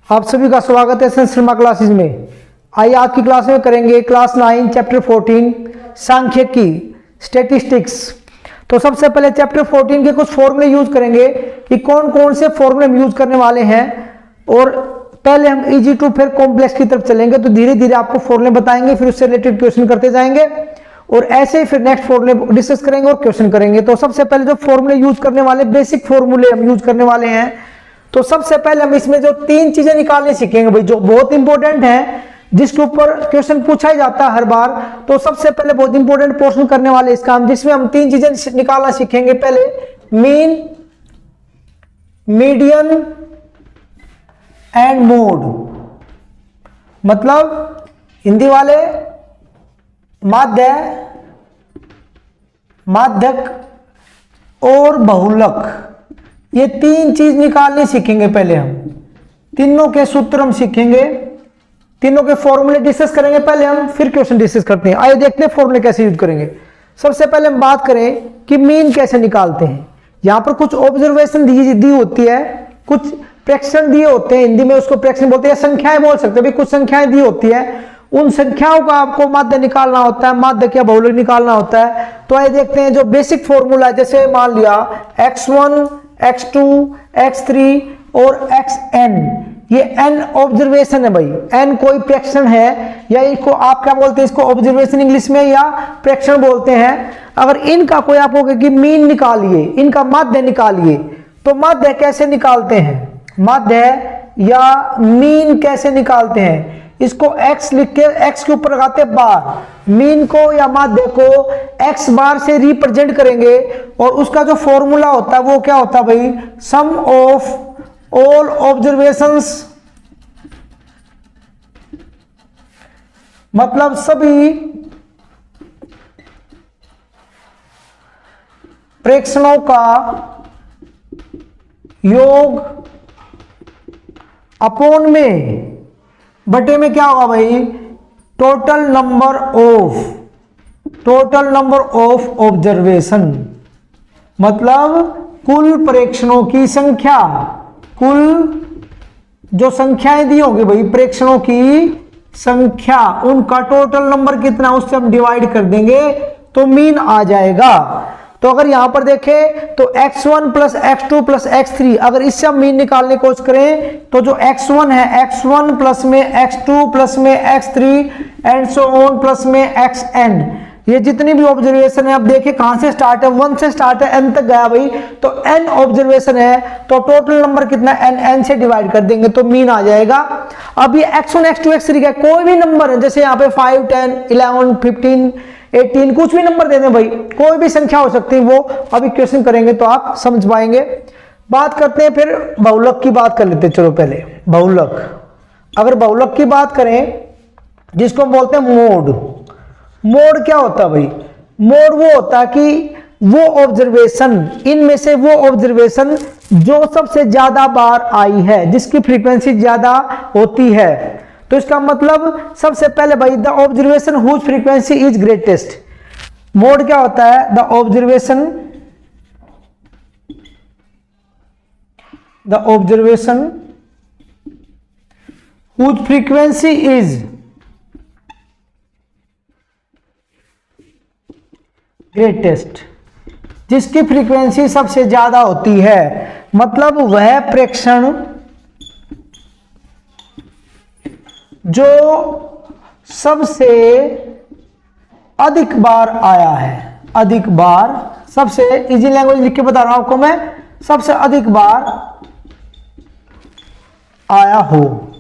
आप सभी का स्वागत है शर्मा क्लासेस में। आइए आज की क्लास में करेंगे क्लास 9 चैप्टर 14 सांख्यिकी स्टैटिस्टिक्स। तो सबसे पहले चैप्टर 14 के कुछ फॉर्मूले यूज करेंगे कि कौन कौन से फॉर्मूले हम यूज करने वाले हैं, और पहले हम इजी टू फिर कॉम्प्लेक्स की तरफ चलेंगे। तो धीरे धीरे आपको फॉर्मूले बताएंगे, फिर उससे रिलेटेड क्वेश्चन करते जाएंगे और ऐसे ही फिर नेक्स्ट फॉर्मूले डिस्कस करेंगे और क्वेश्चन करेंगे। तो सबसे पहले जो फॉर्मूले यूज करने वाले, बेसिक फॉर्मूले हम यूज करने वाले हैं। तो सबसे पहले हम इसमें जो तीन चीजें निकालने सीखेंगे भाई, जो बहुत इंपॉर्टेंट है, जिसके ऊपर क्वेश्चन पूछा ही जाता है हर बार। तो सबसे पहले बहुत इंपॉर्टेंट पोर्शन करने वाले इसका हम, जिसमें हम तीन चीजें निकालना सीखेंगे। पहले मीन, मीडियन एंड मोड, मतलब हिंदी वाले माध्य, माध्यक और बहुलक, ये तीन चीज निकालनी सीखेंगे। पहले हम तीनों के सूत्र हम सीखेंगे, तीनों के फॉर्मूले डिस्कस करेंगे पहले हम, फिर क्वेश्चन डिस्कस करते हैं। आइए देखते हैं फॉर्मूले कैसे यूज करेंगे। सबसे पहले हम बात करें कि मीन कैसे निकालते हैं। यहां पर कुछ ऑब्जर्वेशन दी होती है, कुछ प्रेक्षण दिए होते हैं, हिंदी में उसको प्रेक्षण बोलते हैं, संख्याएं बोल सकते हैं। कुछ संख्याएं दी होती है, उन संख्याओं का आपको माध्य निकालना होता है, माध्य क्या बहुलक निकालना होता है। तो आइए देखते हैं जो बेसिक फॉर्मूला है। जैसे मान लिया x1, x2, x3 और xn, ये n ऑब्जर्वेशन है भाई। n कोई प्रेक्षण है, या इसको आप क्या बोलते हैं, इसको ऑब्जर्वेशन इंग्लिश में या प्रेक्षण बोलते हैं। अगर इनका कोई आप कहोगे कि मीन निकालिए, इनका माध्य निकालिए, तो माध्य कैसे निकालते हैं, माध्य या मीन कैसे निकालते हैं। इसको x लिख के x के ऊपर लगाते बार, मीन को या माध्य को x बार से रिप्रेजेंट करेंगे, और उसका जो फॉर्मूला होता है वो क्या होता है भाई, सम ऑफ ऑल ऑब्जर्वेशंस, मतलब सभी प्रेक्षणों का योग अपॉन में, बटे में क्या होगा भाई, टोटल नंबर ऑफ ऑब्जर्वेशन, मतलब कुल प्रेक्षणों की संख्या, कुल जो संख्याएं दी होगी भाई प्रेक्षणों की संख्या, उनका टोटल नंबर कितना, उससे हम डिवाइड कर देंगे तो मीन आ जाएगा। तो अगर यहां पर देखें तो x1 plus x2 plus x3, अगर इससे हम मीन निकालने की कोशिश करें तो जो x1 है, x1 प्लस में x2 प्लस में x3 and so on plus में xn, ये जितनी भी ऑब्जर्वेशन है, अब देखिए कहां से स्टार्ट है, 1 से स्टार्ट है, n तक गया भाई। तो n ऑब्जर्वेशन है, तो टोटल नंबर कितना n से डिवाइड कर देंगे तो मीन आ जाएगा। अब ये x1 x2 x3 का कोई भी नंबर है, जैसे यहाँ पे 5 10 11 15 18, कुछ भी नंबर दे दें भाई, कोई भी संख्या हो सकती है, वो अभी क्वेश्चन करेंगे तो आप समझ पाएंगे। बात करते हैं फिर बहुलक की बात कर लेते हैं। चलो पहले बहुलक, अगर बहुलक की बात करें जिसको हम बोलते हैं मोड। मोड क्या होता है भाई, मोड वो होता है कि वो ऑब्जर्वेशन, इनमें से वो ऑब्जर्वेशन जो सबसे ज्यादा बार आई है, जिसकी फ्रीक्वेंसी ज्यादा होती है। तो इसका मतलब सबसे पहले भाई the observation whose frequency is greatest. Mode क्या होता है, the observation whose frequency is greatest, जिसकी फ्रीक्वेंसी सबसे ज्यादा होती है, मतलब वह प्रेक्षण जो सबसे अधिक बार आया है, अधिक बार, सबसे इजी लैंग्वेज लिख के बता रहा हूं आपको मैं, सबसे अधिक बार आया हो,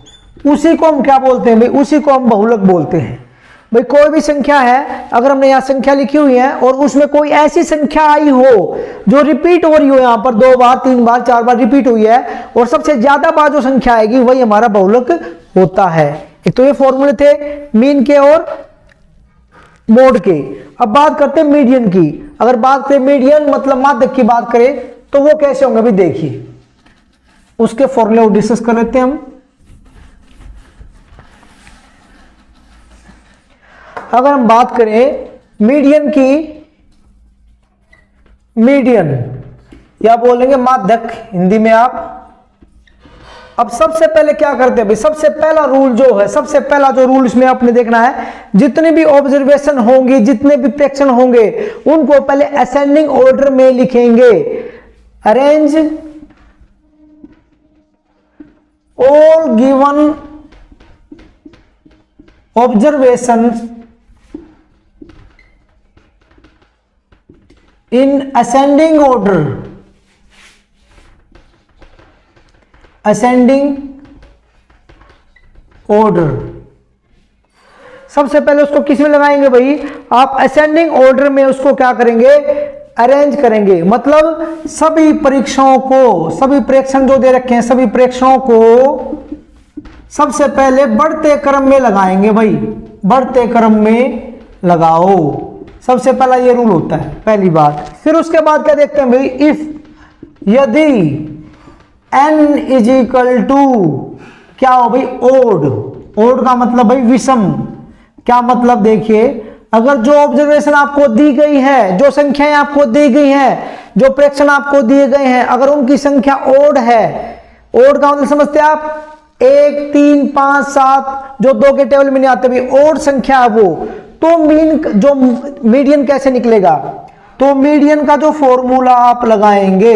उसी को हम क्या बोलते हैं भाई, उसी को हम बहुलक बोलते हैं। भाई कोई भी संख्या है, अगर हमने यहां संख्या लिखी हुई है और उसमें कोई ऐसी संख्या आई हो जो रिपीट हो रही हो, यहां पर 2 बार 3 बार 4 बार रिपीट हुई है, और सबसे ज्यादा बार जो संख्या आएगी वही हमारा बहुलक होता है। एक तो ये फॉर्मूले थे मीन के और मोड के। अब बात करते हैं मीडियन की। अगर बात करें मीडियन मतलब माध्यक की बात करें तो वो कैसे होंगे भी, देखिए उसके फॉर्मूले को डिस्कस कर लेते हैं हम। अगर हम बात करें मीडियन की, मीडियन या बोलेंगे माध्यक हिंदी में आप, अब सबसे पहले क्या करते हैं भाई, सबसे पहला रूल जो है, सबसे पहला जो रूल इसमें आपने देखना है, जितने भी ऑब्जर्वेशन होंगे, जितने भी प्रेक्षण होंगे, उनको पहले असेंडिंग ऑर्डर में लिखेंगे। Arrange all given observation in ascending order, ascending order. सबसे पहले उसको किस में लगाएंगे भाई, आप असेंडिंग ऑर्डर में उसको क्या करेंगे, अरेंज करेंगे। मतलब सभी परीक्षणों को, सभी प्रेक्षण जो दे रखे हैं, सभी प्रेक्षणों को सबसे पहले बढ़ते क्रम में लगाएंगे भाई, बढ़ते क्रम में लगाओ। सबसे पहला ये रूल होता है, पहली बात। फिर उसके बाद क्या देखते हैं भाई, इफ यदि n इज इक्वल टू क्या हो भाई, ओड। ओड का मतलब भाई विषम। क्या मतलब, देखिए अगर जो ऑब्जर्वेशन आपको दी गई है, जो संख्याएं आपको दी गई हैं, जो प्रेक्षण आपको दिए गए हैं, अगर उनकी संख्या ओड है, ओड का मतलब समझते हैं आप, 1 3 5 7 जो 2 के टेबल में नहीं आते भाई, ओड संख्या है वो, तो जो मीडियन कैसे निकलेगा, तो मीडियन का जो फॉर्मूला आप लगाएंगे,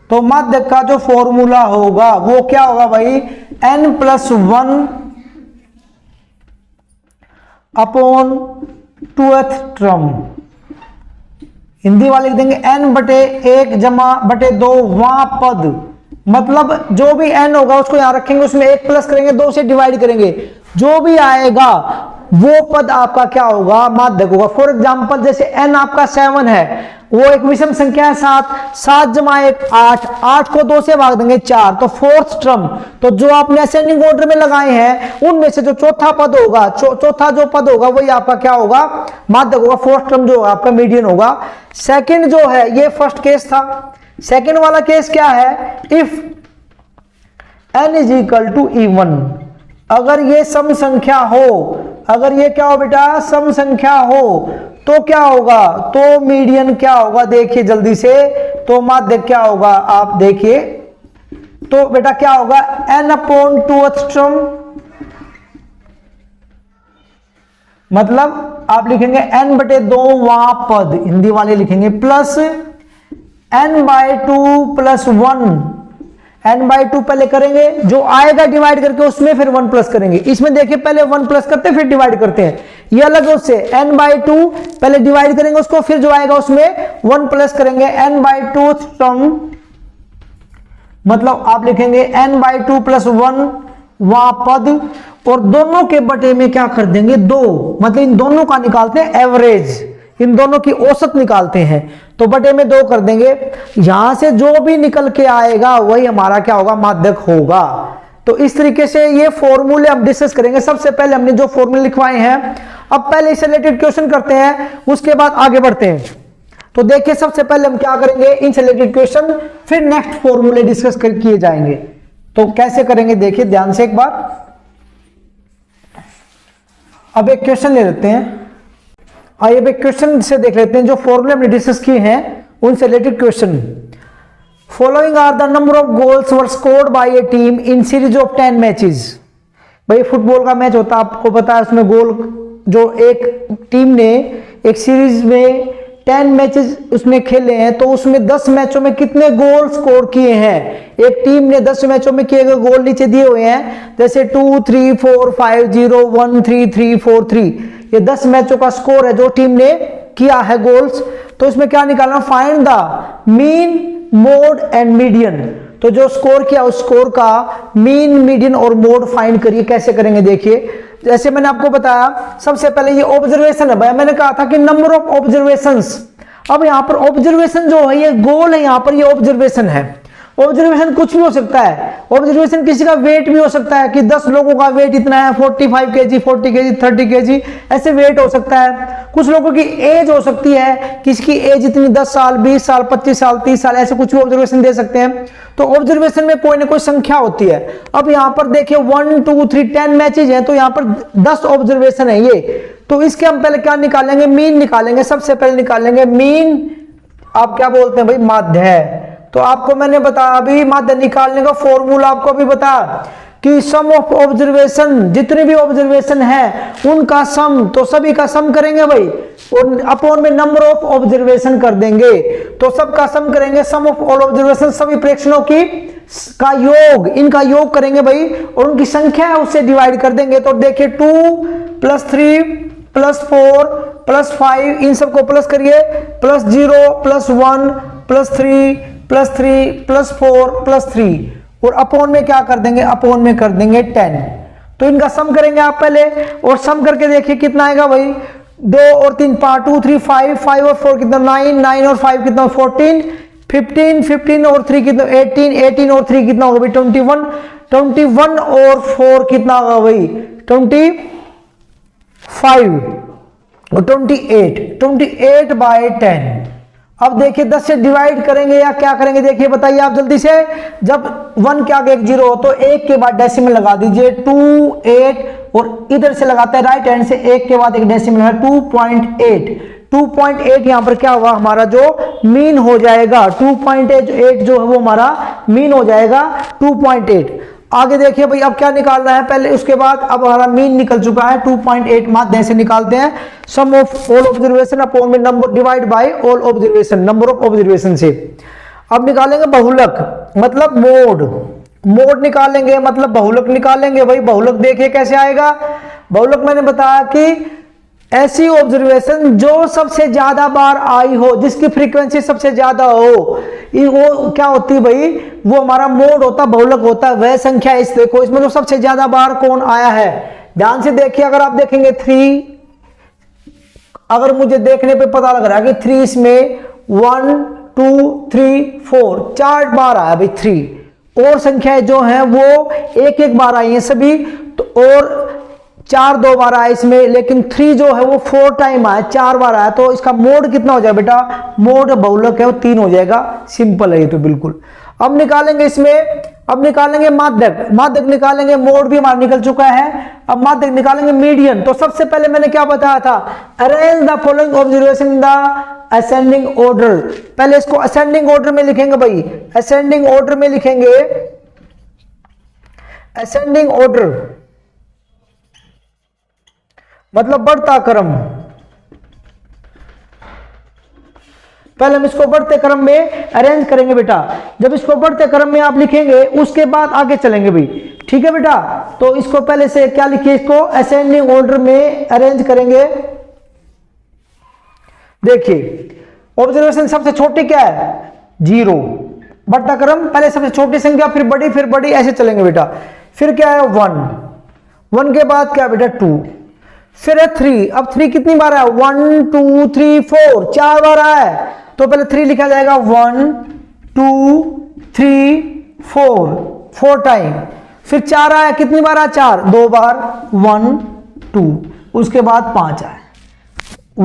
तो माध्य का जो फॉर्मूला होगा वो क्या होगा भाई, n+1 upon 2th term. Hindi वाले लिख देंगे n/1 जमा बटे 2 वहां पद, मतलब जो भी n होगा उसको यहां रखेंगे, उसमें 1 प्लस करेंगे, 2 से डिवाइड करेंगे, जो भी आएगा वो पद आपका क्या होगा, माध्यक होगा। फॉर एग्जाम्पल जैसे n आपका 7 है, वो एक विषम संख्या है 7, 7 जमा 1 8, 8 को 2 से भाग देंगे 4, तो 4th टर्म। तो जो आपने असेंडिंग ऑर्डर में लगाए हैं उनमें से जो चौथा पद होगा, चौथा जो पद होगा वही आपका क्या होगा, माध्यक होगा। 4th टर्म जो आपका मीडियन होगा। सेकंड जो है, ये फर्स्ट केस था। सेकंड वाला केस क्या है, if n is equal to even, अगर ये सम संख्या हो, अगर ये क्या हो बेटा, सम संख्या हो, तो क्या होगा, तो मीडियन क्या होगा, देखिए जल्दी से, तो माध्य क्या होगा आप देखिए, तो बेटा क्या होगा, n/2th टर्म, मतलब आप लिखेंगे n/2 वहां पद, हिंदी वाले लिखेंगे, प्लस n/2 + 1, n/2 पहले करेंगे, जो आएगा डिवाइड करके उसमें फिर 1 प्लस करेंगे। इसमें देखिए पहले 1 प्लस करते हैं फिर डिवाइड करते हैं, ये अलग है उससे। n/2 पहले डिवाइड करेंगे उसको, फिर जो आएगा उसमें 1 प्लस करेंगे, n/2th टर्म, मतलब आप लिखेंगे n/2 + 1 वहां पद, और दोनों के बटे में क्या कर देंगे 2, मतलब इन दोनों का निकालते हैं एवरेज, इन दोनों की औसत निकालते हैं, तो बटे में 2 कर देंगे। यहां से जो भी निकल के आएगा वही हमारा क्या होगा, माध्यक होगा। तो इस तरीके से ये फॉर्मूले हम डिस्कस करेंगे। सबसे पहले हमने जो फॉर्मूले लिखवाए हैं, अब पहले इससे रिलेटेड क्वेश्चन करते हैं, उसके बाद आगे बढ़ते हैं। तो देखिए सबसे पहले हम क्या करेंगे, इनसे रिलेटेड क्वेश्चन, फिर नेक्स्ट फॉर्मूले डिस्कस किए जाएंगे। तो कैसे करेंगे देखिए ध्यान से एक बार। अब एक क्वेश्चन ले लेते हैं, आइए अब एक क्वेश्चन से देख लेते हैं, जो फॉर्मूले हमने डिस्कस किए हैं उनसे related question. Following are the number of goals were scored by a team in series of 10 matches. भाई फुटबॉल का मैच होता है, आपको पता है, उसमें गोल जो एक टीम ने एक सीरीज में 10 मैचेस उसमें खेले हैं, तो उसमें 10 मैचों में कितने गोल स्कोर किए हैं। एक टीम ने 10 मैचों में किए गए गोल नीचे दिए हुए हैं, जैसे 2 3 4 5 0 1 3 3 4 3, ये 10 मैचों का स्कोर है जो टीम ने किया है गोल्स। तो इसमें क्या निकालना, find the mean mode and median. तो जो स्कोर किया उस स्कोर का मीन, मीडियन और मोड फाइंड करिए। कैसे करेंगे देखिए, जैसे मैंने आपको बताया, सबसे पहले ये ऑब्जर्वेशन है भाई, मैंने कहा था कि नंबर ऑफ ऑब्जर्वेशंस। अब यहां पर ऑब्जर्वेशन जो है ये गोल है, यहां पर ये ऑब्जर्वेशन है। ऑब्जर्वेशन कुछ भी हो सकता है, ऑब्जर्वेशन किसी का वेट भी हो सकता है कि 10 लोगों का वेट इतना है, 45 kg 40 kg 30 kg ऐसे वेट हो सकता है। कुछ लोगों की एज हो सकती है, किसी की एज इतनी 10 साल 20 साल 25 साल 30 साल, ऐसे कुछ भी ऑब्जर्वेशन दे सकते हैं। तो ऑब्जर्वेशन में कोई ना कोई संख्या होती है। अब यहाँ पर देखिए 1 2 3 10 मैचेज हैं, तो यहाँ पर 10 ऑब्जर्वेशन है ये। तो इसके हम पहले क्या निकालेंगे, मीन निकालेंगे। सबसे पहले निकालेंगे मीन, आप क्या बोलते हैं भाई, माध्य है। तो आपको मैंने बताया अभी माध्य निकालने का फॉर्मूला आपको अभी बताया कि सम ऑफ ऑब्जर्वेशन, जितने भी ऑब्जर्वेशन है उनका सम, तो सभी का सम करेंगे भाई और अपॉन में नंबर ऑफ ऑब्जर्वेशन कर देंगे, तो सबका सम करेंगे, सम ऑफ ऑल ऑब्जर्वेशन, सभी प्रेक्षणों की का योग, इनका योग करेंगे भाई और उनकी संख्या है उससे डिवाइड कर देंगे। तो देखिए 2 + 3 + 4 + 5 इन सबको प्लस करिए, +0 +1 +3 +3 +4 +3 और अपॉन में क्या कर देंगे, अपॉन में कर देंगे 10। तो इनका सम करेंगे आप पहले और सम करके देखिए कितना आएगा भाई, 2 और 3 5 2 3 5 5 और 4 कितना 9 9 और 5 कितना 14 15 15 और 3 कितना 18 18 और 3 कितना होगा भाई 21 21 और 4 कितना होगा भाई 25 और 28/10। अब देखिए 10 से डिवाइड करेंगे या क्या करेंगे, देखिए बताइए आप जल्दी से। जब 1 के आगे एक 0 हो तो 1 के बाद डेसिमल लगा दीजिए 2 8 और इधर से लगाते हैं राइट हैंड से 1 के बाद एक डेसिमल है 2.8 यहां पर क्या होगा हमारा जो मीन हो जाएगा 2.8 जो है वो हमारा मीन हो जाएगा 2.8। आगे देखिए भाई अब क्या निकालना है पहले, उसके बाद अब हमारा मीन निकल चुका है 2.8 माध्य से निकालते हैं सम ऑफ ऑल ऑब्जर्वेशन अपॉन में number divide by all observation, number of observation से। अब निकालेंगे बहुलक मतलब मोड निकालेंगे मतलब बहुलक निकालेंगे भाई। बहुलक देखिए कैसे आएगा, बहुलक मैंने बताया कि ऐसी ऑब्जर्वेशन जो सबसे ज्यादा बार आई हो, जिसकी फ्रीक्वेंसी सबसे ज्यादा हो, वो क्या होती है भाई, वो हमारा मोड होता, बहुलक होता है। वह संख्या इस देखो इसमें जो सबसे ज्यादा बार कौन आया है, ध्यान से देखिए। अगर आप देखेंगे 3, अगर मुझे देखने पे पता लग रहा है कि 3 इसमें 1 2 3 4 4 बार आया भाई 3, और संख्याएं जो हैं वो एक एक बार आई हैं सभी, तो और 4 2 बार आया इसमें, लेकिन 3 जो है वो 4 टाइम आया, 4 बार आया। तो इसका मोड कितना हो जाएगा बेटा, मोड बहुलक है वो 3 हो जाएगा। सिंपल है ये तो बिल्कुल। अब निकालेंगे इसमें, अब निकालेंगे माध्यक, माध्यक निकालेंगे, मोड भी हमारा निकल चुका है। अब माध्यक निकालेंगे मीडियन। तो सबसे पहले मैंने क्या बताया था, arrange the following observation in the ascending order. पहले इसको असेंडिंग ऑर्डर में लिखेंगे भाई, असेंडिंग ऑर्डर में लिखेंगे, असेंडिंग ऑर्डर मतलब बढ़ता क्रम। पहले हम इसको बढ़ते क्रम में अरेंज करेंगे बेटा। जब इसको बढ़ते क्रम में आप लिखेंगे उसके बाद आगे चलेंगे भाई, ठीक है बेटा। तो इसको पहले से क्या लिखिए, इसको असेंडिंग ऑर्डर में अरेंज करेंगे। देखिए ऑब्जर्वेशन सबसे छोटी क्या है 0, बढ़ता क्रम पहले सबसे छोटी संख्या फिर बड़ी ऐसे चलेंगे बेटा। फिर क्या है 1 के बाद क्या बेटा 2, फिर है 3। अब 3 कितनी बार है 1 2 3 4 4 बार है, तो पहले 3 लिखा जाएगा 1 2 3 4 टाइम। फिर 4 आया, कितनी बार आया 4 2 बार 1 2, उसके बाद 5 आया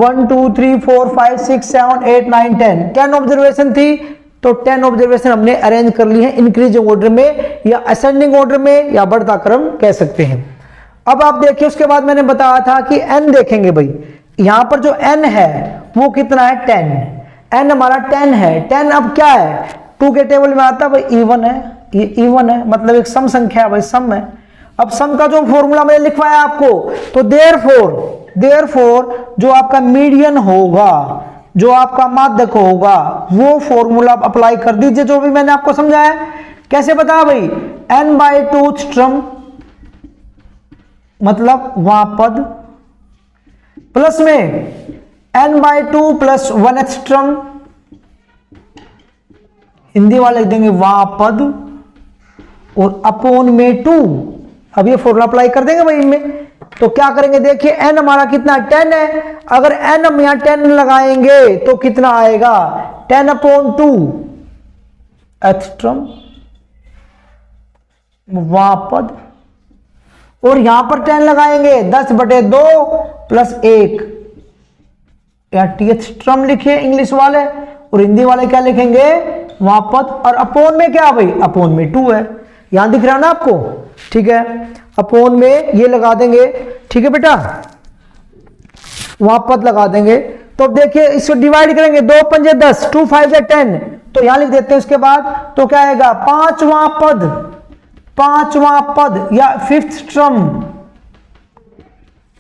1 2 3 4 5 6 7 8 9 10 ऑब्जर्वेशन थी। तो 10 ऑब्जर्वेशन हमने अरेंज कर ली है इंक्रीजिंग ऑर्डर में या असेंडिंग ऑर्डर में या बढ़ता क्रम कह सकते हैं। अब आप देखिए उसके बाद मैंने बताया था कि n देखेंगे भाई, यहां पर जो n है वो कितना है 10, n हमारा 10 है। 10 अब क्या है 2 के टेबल में आता है भाई इवन है, ये इवन है मतलब एक सम संख्या है भाई, सम है। अब सम का जो फॉर्मूला मैंने लिखवाया आपको, तो देयरफॉर जो आपका मीडियन होगा, जो आपका माध्यक होगा, वो फॉर्मूला अप्लाई कर दीजिए जो भी मैंने आपको समझाया। कैसे बताया भाई, n/2 टर्म मतलब वहां पद, प्लस में n/2 + 1th टर्म, हिंदी वाले लिख देंगे वहां पद, और अपॉन में 2। अब ये फॉर्मूला अप्लाई कर देंगे भाई इनमें। तो क्या करेंगे देखिए, n हमारा कितना 10 है, अगर n हम यहां 10 लगाएंगे तो कितना आएगा 10/2 th टर्म वहां पद, और यहां पर 10 लगाएंगे 10/2 + 1 या th टर्म लिखिए इंग्लिश वाले, और हिंदी वाले क्या लिखेंगे वहां पद, और अपॉन में क्या भाई, अपॉन में 2 है, यहां दिख रहा है ना आपको, ठीक है। अपॉन में ये लगा देंगे, ठीक है बेटा, वहां पद लगा देंगे। तो देखिए इसको डिवाइड करेंगे, 2 × 5 = 10, 2 × 5 = 10, तो तो यहां लिख देते हैं उसके बाद, तो क्या आएगा पांचवा पद या फिफ्थ टर्म,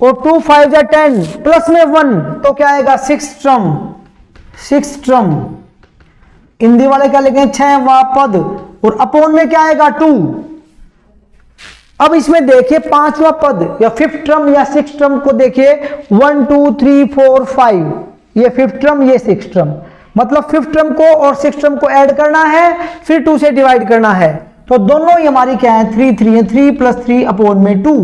और 2 5 जा 10 प्लस में 1 तो क्या आएगा सिक्स टर्म। हिंदी वाले क्या लिखेंगे छठवां पद, और अपोन में क्या आएगा 2। अब इसमें देखिए पांचवा पद या फिफ्थ टर्म या सिक्स टर्म को देखिए 1 2 3 4 5, ये फिफ्थ टर्म ये सिक्स टर्म, मतलब फिफ्थ टर्म को और सिक्स टर्म को ऐड करना है, फिर 2 से डिवाइड करना है, तो दोनों ही हमारी क्या है 3 3 है, 3 + 3 अपोन में 2,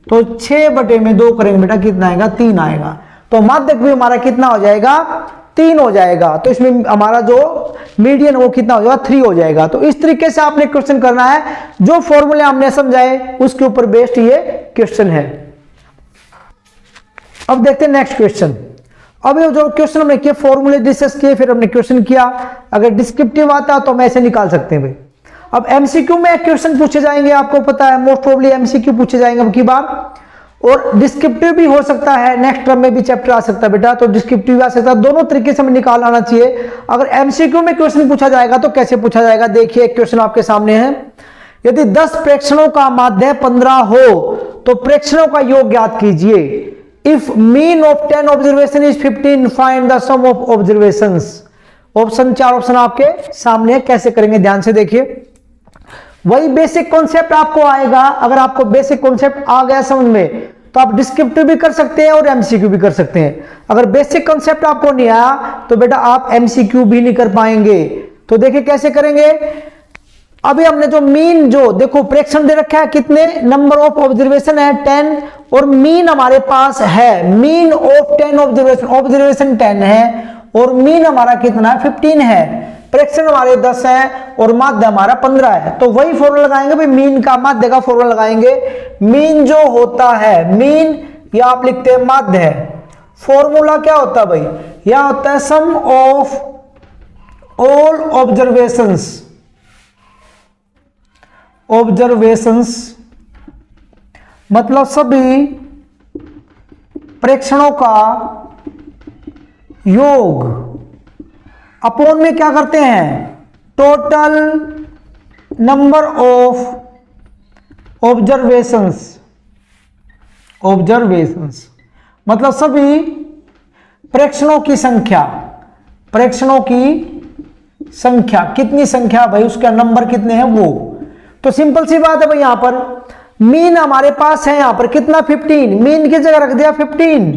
तो 6/2 करेंगे बेटा कितना आएगा 3 आएगा। तो माध्यक भी हमारा कितना हो जाएगा 3 हो जाएगा। तो इसमें हमारा जो मीडियन वो कितना हो जाएगा 3 हो जाएगा। तो इस तरीके से आपने क्वेश्चन करना है, जो फॉर्मूले हमने समझाए उसके ऊपर बेस्ड ये क्वेश्चन है। अब देखते हैं नेक्स्ट क्वेश्चन। अब ये जो क्वेश्चन हमने किए फॉर्मूले डिस्कस किए, फिर हमने क्वेश्चन किया, अगर डिस्क्रिप्टिव आता तो हम ऐसे निकाल सकते हैं भाई। अब एमसीक्यू में क्वेश्चन पूछे जाएंगे, आपको पता है मोस्ट प्रोबेबली एमसीक्यू पूछे जाएंगे अब की बार, और डिस्क्रिप्टिव भी हो सकता है, नेक्स्ट टर्म में भी चैप्टर आ सकता है बेटा, तो डिस्क्रिप्टिव भी आ सकता है, दोनों तरीके से हमें निकाल आना चाहिए। अगर एमसीक्यू में क्वेश्चन पूछा जाएगा तो कैसे पूछा जाएगा, देखिए एक क्वेश्चन आपके सामने है, यदि 10 प्रेक्षणों का माध्य 15 हो तो प्रेक्षणों का योग ज्ञात कीजिए। If mean of 10 observation is 15, find the sum of observations. Option 4 option आपके सामने है, कैसे करेंगे ध्यान से देखिए। वही बेसिक कॉन्सेप्ट आपको आएगा, अगर आपको बेसिक कॉन्सेप्ट आ गया समझ में तो आप डिस्क्रिप्टिव भी कर सकते हैं और एमसीक्यू भी कर सकते हैं। अगर बेसिक कॉन्सेप्ट आपको नहीं आया तो बेटा आप एमसीक्यू भी नहीं कर पाएंगे। तो देखिए कैसे करेंगे। अभी हमने जो मीन, जो देखो प्रेक्षण दे रखा है कितने, नंबर ऑफ ऑब्जर्वेशन है 10, और मीन हमारे पास है, मीन ऑफ 10 ऑब्जर्वेशन 10 है, और मीन हमारा कितना है 15 है, प्रेक्षण हमारे 10 है और माध्य हमारा 15 है। तो वही फॉर्मूला लगाएंगे भाई, मीन का माध्य का फॉर्मूला लगाएंगे। मीन जो होता है, मीन या आप लिखते हैं माध्य है, फॉर्मूला क्या होता है भाई, यह होता है सम ऑफ ऑल ऑब्जर्वेशंस, मतलब सभी प्रेक्षणों का योग, अपोन में क्या करते हैं टोटल नंबर ऑफ ऑब्जर्वेशंस, मतलब सभी प्रेक्षणों की संख्या, कितनी संख्या भाई, उसका नंबर कितने हैं वो। तो सिंपल सी बात है भाई, यहां पर मीन हमारे पास है, यहां पर कितना 15, मीन की जगह रख दिया 15,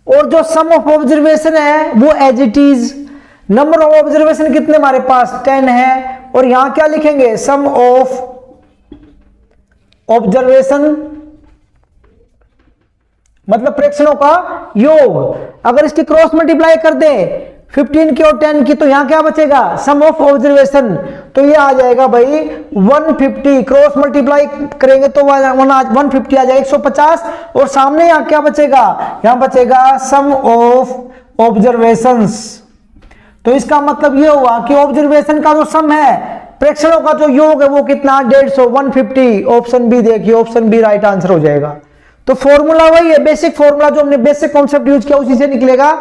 और जो सम ऑफ ऑब्जर्वेशन है वो as it is, number of observation कितने हमारे पास 10 है, और यहां क्या लिखेंगे सम ऑफ ऑब्जर्वेशन, मतलब प्रेक्षणों का योग। अगर इसकी क्रॉस मल्टीप्लाई कर दें 15 की और 10 की, तो यहां क्या बचेगा सम ऑफ ऑब्जर्वेशन, तो ये आ जाएगा भाई 150, क्रॉस मल्टीप्लाई करेंगे तो 150 आ जाएगा 150, और सामने यहां क्या बचेगा, यहां बचेगा सम ऑफ ऑब्जर्वेशंस। तो इसका मतलब ये हुआ कि ऑब्जर्वेशन का जो सम है, प्रेक्षणों का जो योग है वो कितना 150, 150। ऑप्शन बी देखिए, ऑप्शन बी राइट आंसर हो जाएगा। तो फॉर्मूला वही है, बेसिक फॉर्मूला जो हमने बेसिक कॉन्सेप्ट यूज किया उसी से निकलेगा।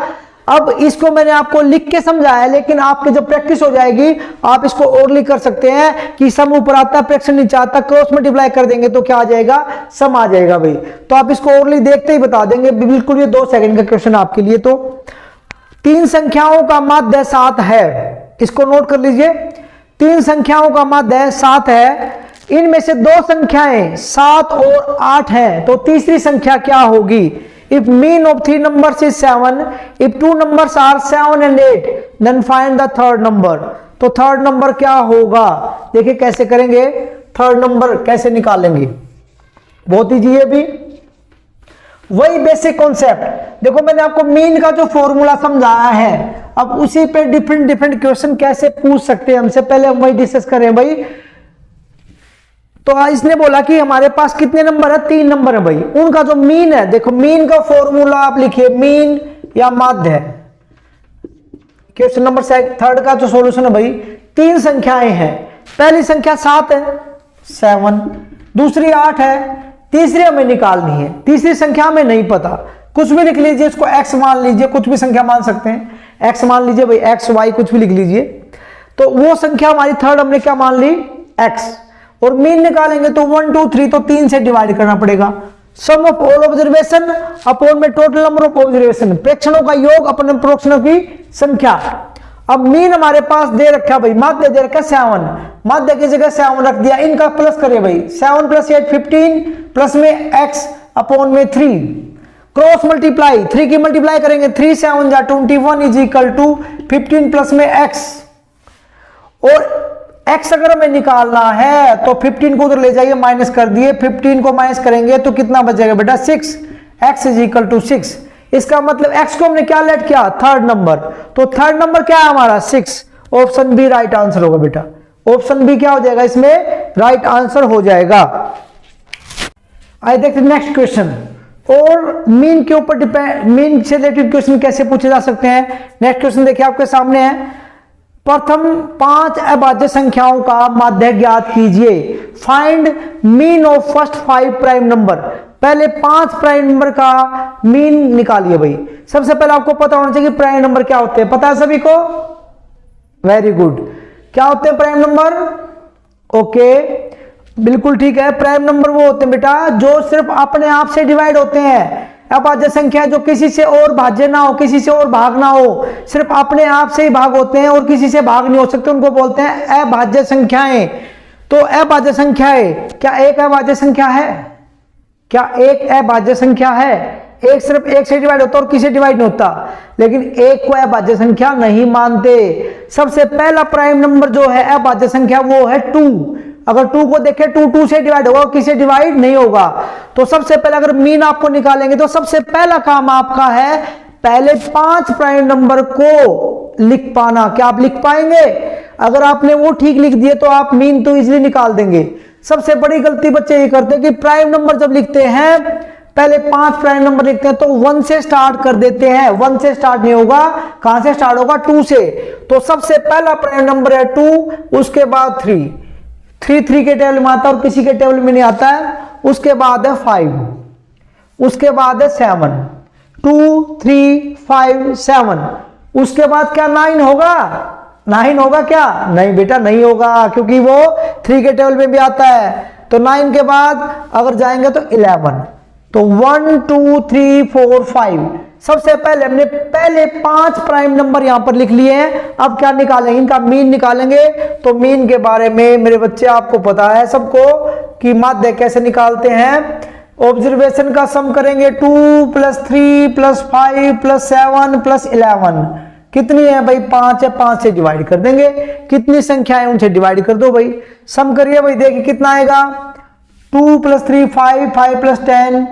अब इसको मैंने आपको लिख के समझाया, लेकिन आपकी जब प्रैक्टिस हो जाएगी आप इसको ओरली कर सकते हैं कि सम ऊपर आता है प्रेक्षण नीचे आता, क्रॉस मल्टीप्लाई कर देंगे तो क्या आ जाएगा सम आ जाएगा भाई। तो आप इसको ओरली देखते ही बता देंगे बिल्कुल, ये 2 सेकंड का क्वेश्चन आपके लिए। तो 3 संख्याओं का माध्य 7 है, इसको नोट कर लीजिए। 3 संख्याओं का माध्य 7 है, इनमें से 2 संख्याएं 7 और 8 हैं, तो तीसरी संख्या क्या होगी। If mean of 3 numbers is 7, if 2 numbers are 7 and 8, then find the third number। तो थर्ड नंबर क्या होगा, देखिए कैसे करेंगे, थर्ड नंबर कैसे निकालेंगे, बहुत ईजी है भी, वही बेसिक कॉन्सेप्ट। देखो मैंने आपको मीन का जो फॉर्मूला समझाया है, अब उसी पे डिफरेंट क्वेश्चन कैसे पूछ सकते हैं हमसे, पहले हम वही डिस्कस करें भाई। तो इसने बोला कि हमारे पास कितने नंबर है, 3 नंबर है भाई, उनका जो मीन है, देखो मीन का फॉर्मूला आप लिखिए, मीन या माध्य है। क्वेश्चन नंबर 3 का जो सॉल्यूशन है भाई, 3 संख्याएं हैं, पहली संख्या 7 है 7, दूसरी 8 है, तीसरी हमें निकालनी है, तीसरी संख्या हमें नहीं पता, कुछ भी लिख लीजिए, इसको x मान लीजिए, कुछ भी संख्या मान सकते हैं, x मान लीजिए भाई, x y कुछ भी लिख लीजिए। तो वो संख्या हमारी थर्ड हमने क्या मान ली, x। और मीन निकालेंगे तो 1 2 3, तो 3 से डिवाइड करना पड़ेगा। सम ऑफ ऑल ऑब्जर्वेशन अपॉन में टोटल नंबर ऑफ ऑब्जर्वेशन, प्रेक्षणों का योग अपन प्रेक्षणों की संख्या। अब मीन हमारे पास दे रखा भाई, माध्य दे रखा 7, माध्य की जगह 7 रख दिया, इनका प्लस करिए भाई, 7 + 8 15 प्लस में x अपॉन में 3, क्रॉस मल्टीप्लाई 3 की मल्टीप्लाई करेंगे, 3 7 जा 21 इज इक्वल टू 15 प्लस में x। और x अगर हमें निकालना है तो 15 को उधर ले जाइए, माइनस कर दिए, 15 को माइनस करेंगे तो कितना बचेगा बेटा 6, x इज इक्वल टू 6। इसका मतलब x को हमने क्या लेट किया, थर्ड नंबर, तो थर्ड नंबर क्या है हमारा 6, ऑप्शन बी राइट आंसर होगा बेटा, ऑप्शन बी क्या हो जाएगा इसमें राइट आंसर हो जाएगा। आइए देखते हैं नेक्स्ट क्वेश्चन। और मीन के ऊपर डिपेंड, मीन से रिलेटेड क्वेश्चन कैसे पूछे जा सकते हैं। नेक्स्ट क्वेश्चन देखिए आपके सामने है, प्रथम 5 अभाज्य संख्याओं का माध्य ज्ञात कीजिए, find mean of first 5 prime number. पहले 5 प्राइम नंबर का मीन निकालिए भाई। सबसे पहले आपको पता होना चाहिए कि प्राइम नंबर क्या होते हैं, पता है सभी को, वेरी गुड। क्या होते हैं प्राइम नंबर, ओके बिल्कुल ठीक है। प्राइम नंबर वो होते हैं बेटा जो सिर्फ अपने आप से डिवाइड होते हैं, अभाज्य संख्या जो किसी से और भाज्य ना हो, किसी से और भाग ना हो, सिर्फ अपने आप से ही भाग होते हैं और किसी से भाग नहीं हो सकते, उनको बोलते हैं अभाज्य संख्याएं। तो अभाज्य संख्याएं, क्या एक अभाज्य संख्या है, क्या एक अभाज्य संख्या है, एक सिर्फ एक से डिवाइड होता है और किसी से डिवाइड नहीं होता, लेकिन एक को अभाज्य संख्या नहीं मानते। सबसे पहला प्राइम नंबर जो है अभाज्य संख्या वो है 2। अगर 2 को देखें 2 2 से डिवाइड होगा और किसी डिवाइड नहीं होगा। तो सबसे पहले अगर मीन आपको निकालेंगे तो सबसे पहला काम आपका है पहले 5 प्राइम नंबर को लिख पाना। क्या आप लिख पाएंगे? अगर आपने वो ठीक लिख दिए तो आप मीन तो इजीली निकाल देंगे। सबसे बड़ी गलती बच्चे ये करते हैं कि प्राइम नंबर जब लिखते हैं पहले 5 प्राइम नंबर लिखते हैं तो 1 से स्टार्ट कर देते हैं। 1 से स्टार्ट नहीं होगा, कहां से स्टार्ट होगा, 2 से। तो सबसे पहला प्राइम नंबर है 2, उसके बाद 3 3 के टेबल में आता है और किसी के टेबल में नहीं आता है। उसके बाद है 5, उसके बाद है 7, 2 3 5 7। उसके बाद क्या 9 होगा? 9 होगा क्या? नहीं बेटा नहीं होगा, क्योंकि वो 3 के टेबल में भी आता है। तो 9 के बाद अगर जाएंगे तो 11। तो 1 2 3 4 5। सबसे पहले हमने पहले 5 प्राइम नंबर यहां पर लिख लिए हैं। अब क्या निकालेंगे? इनका मीन निकालेंगे। तो मीन के बारे में मेरे बच्चे आपको पता है सबको कि माध्य कैसे निकालते हैं। ऑब्जर्वेशन का सम करेंगे 2 + 3 + 5 + 7 + 11। कितनी है भाई? 5 है, 5 से डिवाइड कर देंगे। कितनी संख्या है उनसे डिवाइड कर दो भाई। सम करिए भाई, देखिए कितना आएगा। 2 + 3 5, 5 + 10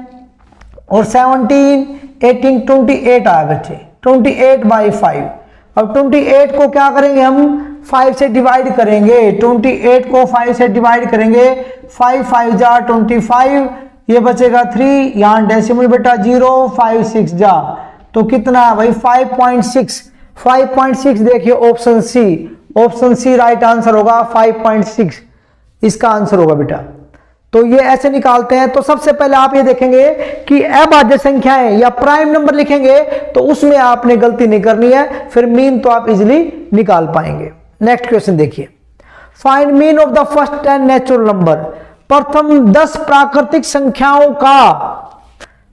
और 17 18 28 आया बच्चे। 28/5। अब 28 को क्या करेंगे हम? 5 से डिवाइड करेंगे। 28 को 5 से डिवाइड करेंगे। 5 5 जा 25, ये बचेगा 3, यहां डेसिमल बेटा 0, 5 6 जा, तो कितना है भाई? 5.6। 5.6 देखिए option C, option C right answer होगा। 5.6 इसका आंसर होगा बेटा। तो ये ऐसे निकालते हैं। तो सबसे पहले आप ये देखेंगे कि अभाज्य संख्याएं या प्राइम नंबर लिखेंगे तो उसमें आपने गलती नहीं करनी है, फिर मीन तो आप इजीली निकाल पाएंगे। नेक्स्ट क्वेश्चन देखिए, find mean of the first 10 natural number. प्रथम 10 प्राकृतिक संख्याओं का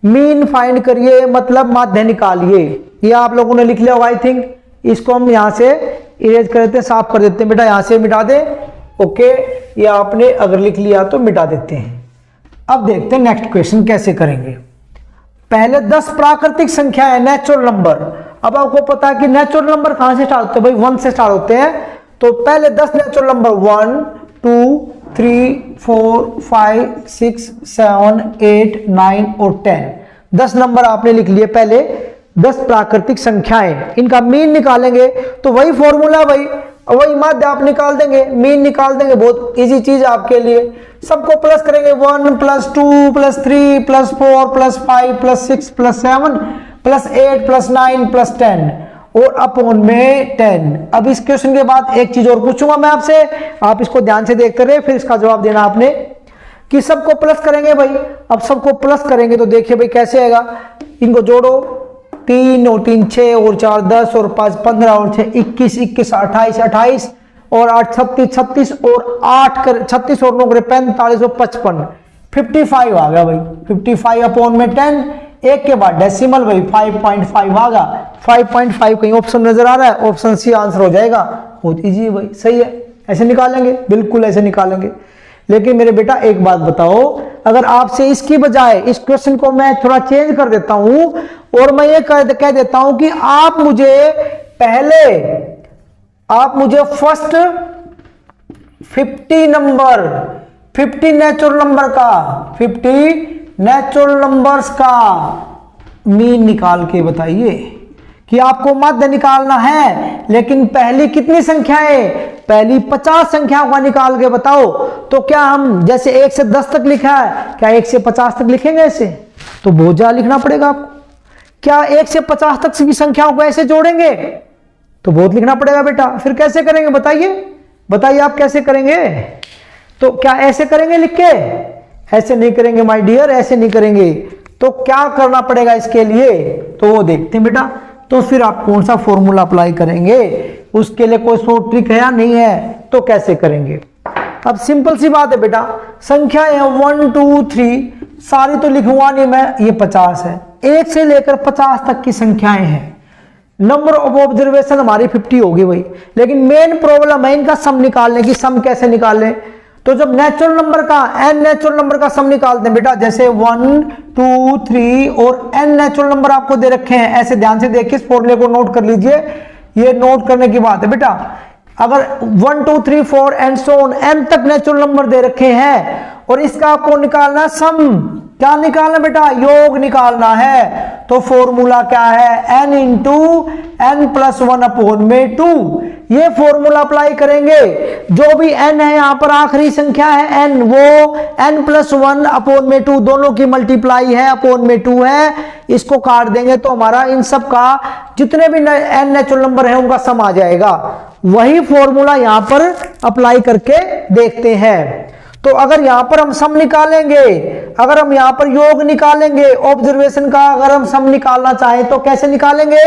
मीन फाइंड करिए, मतलब माध्य निकालिए। ये आप लोगों ने लिख लिया होगा आई थिंक। इसको हम यहां से इरेज कर देते हैं, साफ कर देते हैं बेटा, यहां से मिटा दे। ओके, ये आपने अगर लिख लिया तो मिटा देते हैं। अब देखते हैं नेक्स्ट क्वेश्चन कैसे करेंगे। पहले 10 प्राकृतिक संख्या है नेचुरल नंबर। अब आपको पता है कि नेचुरल नंबर कहां से स्टार्ट होते हैं भाई? 1 से स्टार्ट होते हैं। तो पहले 10 नेचुरल नंबर 1 2 3 4 5 6 7 8 9 और 10। 10 नंबर आपने लिख लिए पहले, 10 प्राकृतिक संख्याएं। इनका मीन निकालेंगे तो वही फॉर्मूला भाई, वही माध्य आप निकाल देंगे, मीन निकाल देंगे। बहुत इजी चीज आपके लिए। सबको प्लस करेंगे 1 + 2 + 3 + 4 + 5 + 6 + 7 + 8 + 9 + 10 और अपॉन में 10। अब इस क्वेश्चन के बाद एक चीज और पूछूंगा मैं आपसे, आप इसको ध्यान से देखते रहे, फिर इसका जवाब देना आपने कि सबको प्लस करेंगे भाई। अब सबको प्लस करेंगे तो देखिए भाई कैसे आएगा। इनको जोड़ो, 3 और 3 6 और 4 10 और 5 15 और 6 21 21 28 28 और 8 36 36 और 8 कर 36 और 9 करे 45 और 55 55 आ गया भाई। 55 अपॉन में 10, एक के बाद डेसिमल भाई 5.5 आ गया। 5.5 कहीं ऑप्शन नजर आ रहा है, ऑप्शन सी आंसर हो जाएगा। बहुत इजी है भाई, सही है, ऐसे निकालेंगे, बिल्कुल ऐसे निकालेंगे। लेकिन मेरे बेटा एक बात बताओ, अगर आपसे इसकी बजाय इस क्वेश्चन को मैं थोड़ा चेंज कर देता हूं और मैं ये कह देता हूं कि आप मुझे फर्स्ट 50 नंबर 50 नेचुरल नंबर का 50 नेचुरल नंबर्स का मीन निकाल के बताइए कि आपको मध्य निकालना है, लेकिन पहली कितनी संख्याएं, पहली 50 संख्याओं का निकाल के बताओ। तो क्या हम जैसे 1 से 10 तक लिखा है, क्या 1 से 50 तक लिखेंगे ऐसे? तो बहुत ज्यादा लिखना पड़ेगा आपको। क्या 1 से 50 तक की संख्याओं को ऐसे जोड़ेंगे? तो बहुत लिखना पड़ेगा बेटा। फिर कैसे करेंगे बताइए आप कैसे करेंगे? तो क्या ऐसे करेंगे लिख के? ऐसे नहीं करेंगे माय डियर, ऐसे नहीं करेंगे। तो क्या करना पड़ेगा इसके लिए, तो वो देखते हैं बेटा। तो फिर आप कौन सा फॉर्मूला अप्लाई करेंगे, उसके लिए कोई शॉर्ट ट्रिक है या नहीं है, तो कैसे करेंगे? अब सिंपल सी बात है बेटा, संख्या है 1 2 3, सारी तो लिखूंगा नहीं मैं, ये 50 है। 1 से लेकर 50 तक की संख्याएं हैं। नंबर ऑफ ऑब्जर्वेशन हमारी 50 होगी भाई, लेकिन मेन प्रॉब्लम है इनका सम निकालने की। सम कैसे निकालें? तो जब नेचुरल नंबर का n नेचुरल नंबर का सम निकालते हैं बेटा, जैसे 1 2 3 और n नेचुरल नंबर आपको दे रखे हैं, ऐसे ध्यान से देखिए, इस फॉर्मूले को नोट कर लीजिए। ये नोट करने की बात है बेटा। अगर 1 2 3 4 एंड सो ऑन n तक नेचुरल नंबर दे रखे हैं और इसका आपको निकालना सम, क्या निकालना बेटा? योग निकालना है। तो फॉर्मूला क्या है? n into n plus 1 upon में 2। ये फॉर्मूला अप्लाई करेंगे। जो भी n है यहाँ पर आखिरी संख्या है n, वो n प्लस 1 अपॉन में 2 दोनों की मल्टीप्लाई है, अपॉन में 2 है। इसको काट देंगे तो हमारा इन सब का जितने भी n नेचुरल नंबर है उनका सम आ जाएगा। वही फॉर्मूला यहाँ पर अप्लाई करके देखते हैं। तो अगर यहां पर हम सम निकालेंगे, अगर हम यहां पर योग निकालेंगे ऑब्जर्वेशन का, अगर हम सम निकालना चाहें तो कैसे निकालेंगे?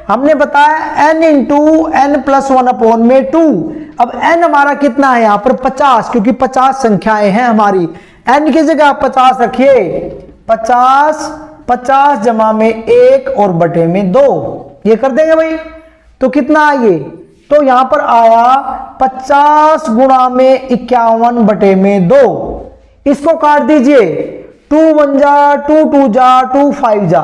हमने बताया n into n plus 1 upon में 2। अब n हमारा कितना है यहाँ पर? 50, क्योंकि 50 संख्याएं हैं हमारी। n की जगह आप 50 रखिए। 50 जमा में 1 और बटे में 2, ये कर देंगे भाई। तो कितना आइए? तो यहां पर आया 50 गुणा में 51 बटे में 2। इसको काट दीजिए, 2 1 जा 2 2 जा 2 5 जा,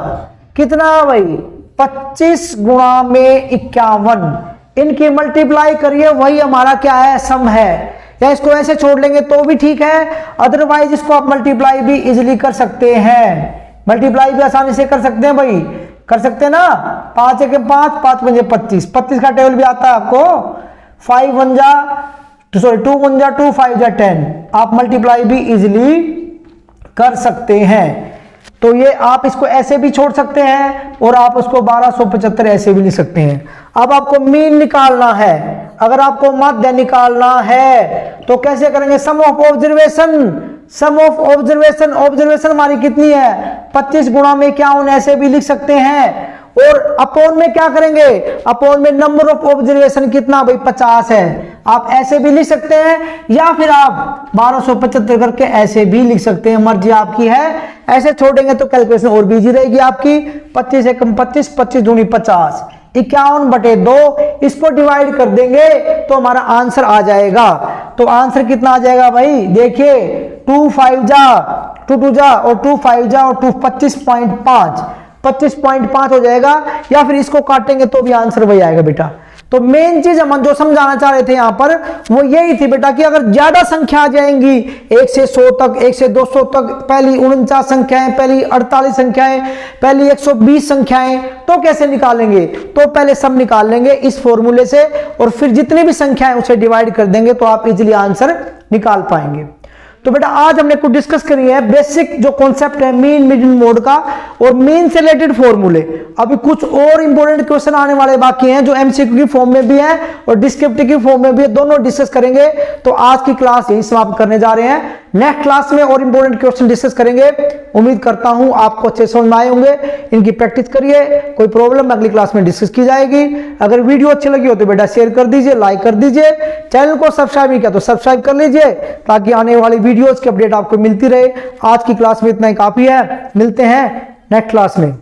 कितना भाई? 25 गुणा में 51। इनकी मल्टीप्लाई करिए, वही हमारा क्या है? सम है। या इसको ऐसे छोड़ लेंगे तो भी ठीक है, अदरवाइज इसको आप मल्टीप्लाई भी इजिली कर सकते हैं। मल्टीप्लाई भी आसानी से कर सकते हैं भाई, कर सकते हैं ना। 5 1 5 5 5 25, 25 का टेबल भी आता है आपको। 2 1 जा 2 5 जा 10, आप मल्टीप्लाई भी इजिली कर सकते हैं। तो ये आप इसको ऐसे भी छोड़ सकते हैं और आप उसको 1275 ऐसे भी लिख सकते हैं। अब आपको मीन निकालना है। अगर आपको माध्य निकालना है तो कैसे करेंगे? सम ऑफ ऑब्जर्वेशन ऑब्जर्वेशन हमारी कितनी है? 25 गुणा में 51, ऐसे भी लिख सकते हैं। और अपॉन में क्या करेंगे? अपॉन में नंबर ऑफ ऑब्जर्वेशन कितना भाई? 50 है। आप ऐसे भी लिख सकते हैं या फिर आप 1275 करके ऐसे भी लिख सकते हैं, मर्जी आपकी है। ऐसे छोड़ेंगे तो कैलकुलेशन और भी इजी रहेगी आपकी। 25 एकम 25, 25 दूनी 50, 51 बटे 2। इसको डिवाइड कर देंगे तो हमारा आंसर आ जाएगा। तो आंसर कितना आ जाएगा भाई? देखिए, 2 5 जा 2 2 जा और 2 5 जा और 2 25.5 25.5 हो जाएगा। या फिर इसको काटेंगे तो भी आंसर वही आएगा बेटा। तो मेन चीज हम जो समझाना चाह रहे थे यहां पर वो यही थी बेटा कि अगर ज्यादा संख्या आ जाएंगी 1 से 100 तक, 1 से 200 तक, पहली 49 संख्याएं, पहली 48 संख्याएं, पहली 120 संख्याएं, तो कैसे निकालेंगे? तो पहले सब निकाल लेंगे इस फॉर्मूले से और फिर जितनी भी संख्याएं उसे डिवाइड कर देंगे तो आप इजीली आंसर निकाल पाएंगे। तो बेटा आज हमने कुछ डिस्कस करी है बेसिक जो कॉन्सेप्ट है मीन मीडियन मोड का और मीन से रिलेटेड फॉर्मूले। अभी कुछ और इंपॉर्टेंट क्वेश्चन आने वाले बाकी हैं जो एमसीक्यू की फॉर्म में भी है और डिस्क्रिप्टिव की फॉर्म में भी है, दोनों डिस्कस करेंगे। तो आज की क्लास यही समाप्त करने जा रहे हैं। नेक्स्ट क्लास में और इंपॉर्टेंट क्वेश्चन डिस्कस करेंगे। उम्मीद करता हूं आपको अच्छे समझ में आए होंगे। इनकी प्रैक्टिस करिए, कोई प्रॉब्लम अगली क्लास में डिस्कस की जाएगी। अगर वीडियो अच्छी लगी हो तो बेटा शेयर कर दीजिए, लाइक कर दीजिए, चैनल को सब्सक्राइब नहीं किया तो सब्सक्राइब कर लीजिए ताकि आने वाली वीडियोस की अपडेट आपको मिलती रहे। आज की क्लास में इतना ही काफी है, मिलते हैं नेक्स्ट क्लास में।